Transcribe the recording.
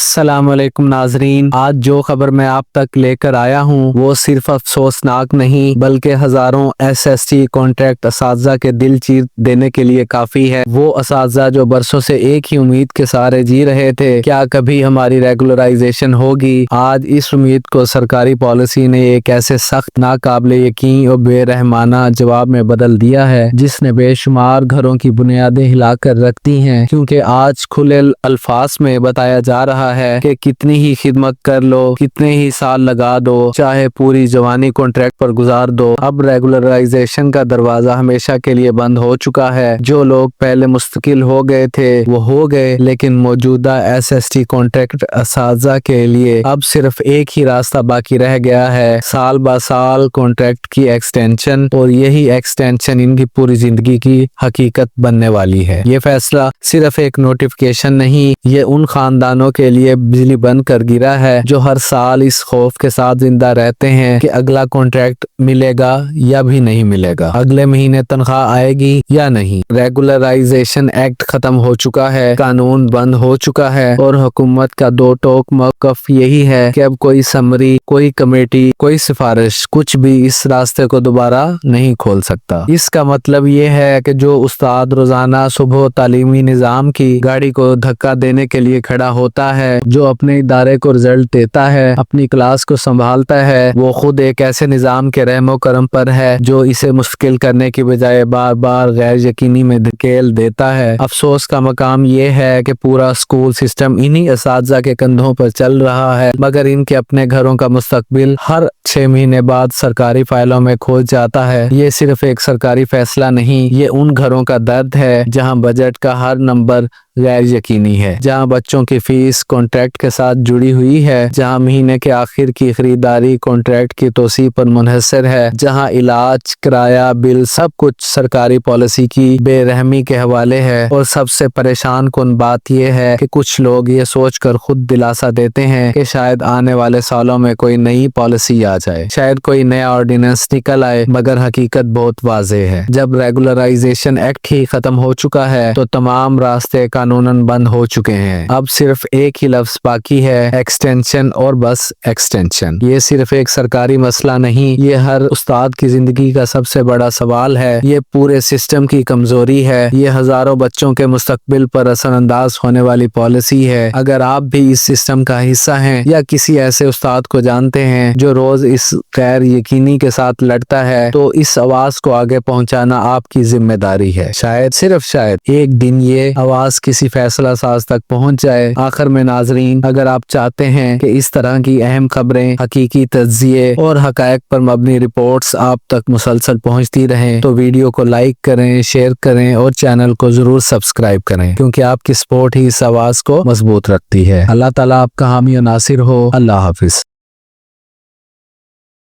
السلام علیکم ناظرین، آج جو خبر میں آپ تک لے کر آیا ہوں وہ صرف افسوسناک نہیں بلکہ ہزاروں ایس ایس ٹی کانٹریکٹ اساتذہ کے دل چیر دینے کے لیے کافی ہے۔ وہ اساتذہ جو برسوں سے ایک ہی امید کے سہارے جی رہے تھے، کیا کبھی ہماری ریگولرائزیشن ہوگی؟ آج اس امید کو سرکاری پالیسی نے ایک ایسے سخت، ناقابل یقین اور بے رحمانہ جواب میں بدل دیا ہے جس نے بے شمار گھروں کی بنیادیں ہلا کر رکھ دی ہیں، کیونکہ آج کھلے الفاظ میں بتایا جا رہا ہے کہ کتنی ہی خدمت کر لو، کتنے ہی سال لگا دو، چاہے پوری جوانی کانٹریکٹ پر گزار دو، اب ریگولرائزیشن کا دروازہ ہمیشہ کے لیے بند ہو چکا ہے۔ جو لوگ پہلے مستقل ہو گئے تھے وہ ہو گئے، لیکن موجودہ ایس ایس ٹی کانٹریکٹ اساتذہ کے لیے اب صرف ایک ہی راستہ باقی رہ گیا ہے: سال با سال کانٹریکٹ کی ایکسٹینشن، اور یہی ایکسٹینشن ان کی پوری زندگی کی حقیقت بننے والی ہے۔ یہ فیصلہ صرف ایک نوٹیفکیشن نہیں، یہ ان خاندانوں کے لیے بجلی بند کر گرا ہے جو ہر سال اس خوف کے ساتھ زندہ رہتے ہیں کہ اگلا کانٹریکٹ ملے گا یا بھی نہیں ملے گا، اگلے مہینے تنخواہ آئے گی یا نہیں۔ ریگولرائزیشن ایکٹ ختم ہو چکا ہے، قانون بند ہو چکا ہے، اور حکومت کا دو ٹوک موقف یہی ہے کہ اب کوئی سمری، کوئی کمیٹی، کوئی سفارش، کچھ بھی اس راستے کو دوبارہ نہیں کھول سکتا۔ اس کا مطلب یہ ہے کہ جو استاد روزانہ صبح تعلیمی نظام کی گاڑی کو دھکا دینے کے لیے کھڑا ہوتا ہے، جو اپنے ادارے کو رزلٹ دیتا ہے، اپنی کلاس کو سنبھالتا ہے، وہ خود ایک ایسے نظام کے رحم و کرم پر ہے جو اسے مشکل کرنے کی بجائے بار بار غیر یقینی میں دھکیل دیتا ہے۔ افسوس کا مقام یہ ہے کہ پورا اسکول سسٹم انہی اساتذہ کے کندھوں پر چل رہا ہے، مگر ان کے اپنے گھروں کا مستقبل ہر 6 مہینے بعد سرکاری فائلوں میں کھو جاتا ہے۔ یہ صرف ایک سرکاری فیصلہ نہیں، یہ ان گھروں کا درد ہے جہاں بجٹ کا ہر نمبر غیر یقینی ہے، جہاں بچوں کی فیس کانٹریکٹ کے ساتھ جڑی ہوئی ہے، جہاں مہینے کے آخر کی خریداری کانٹریکٹ کی توسیع پر منحصر ہے، جہاں علاج، کرایہ، بل سب کچھ سرکاری پالیسی کی بے رحمی کے حوالے ہے۔ اور سب سے پریشان کن بات یہ ہے کہ کچھ لوگ یہ سوچ کر خود دلاسا دیتے ہیں کہ شاید آنے والے سالوں میں کوئی نئی پالیسی آ جائے، شاید کوئی نیا آرڈیننس نکل آئے، مگر حقیقت بہت واضح ہے۔ جب ریگولرائزیشن ایکٹ ہی ختم ہو چکا ہے تو تمام راستے قانوناً بند ہو چکے ہیں۔ اب صرف ایک ہی لفظ باقی ہے: ایکسٹینشن، اور بس ایکسٹینشن۔ یہ صرف ایک سرکاری مسئلہ نہیں، یہ ہر استاد کی زندگی کا سب سے بڑا سوال ہے، یہ پورے سسٹم کی کمزوری ہے، یہ ہزاروں بچوں کے مستقبل پر اثر انداز ہونے والی پالیسی ہے۔ اگر آپ بھی اس سسٹم کا حصہ ہیں یا کسی ایسے استاد کو جانتے ہیں جو روز اس غیر یقینی کے ساتھ لڑتا ہے، تو اس آواز کو آگے پہنچانا آپ کی ذمہ داری ہے۔ شاید، صرف شاید، ایک دن یہ آواز کسی فیصلہ ساز تک پہنچ جائے۔ آخر میں ناظرین، اگر آپ چاہتے ہیں کہ اس طرح کی اہم خبریں، حقیقی تجزیے اور حقائق پر مبنی رپورٹس آپ تک مسلسل پہنچتی رہیں تو ویڈیو کو لائک کریں، شیئر کریں اور چینل کو ضرور سبسکرائب کریں، کیونکہ آپ کی سپورٹ ہی اس آواز کو مضبوط رکھتی ہے۔ اللہ تعالیٰ آپ کا حامی و ناصر ہو۔ اللہ حافظ۔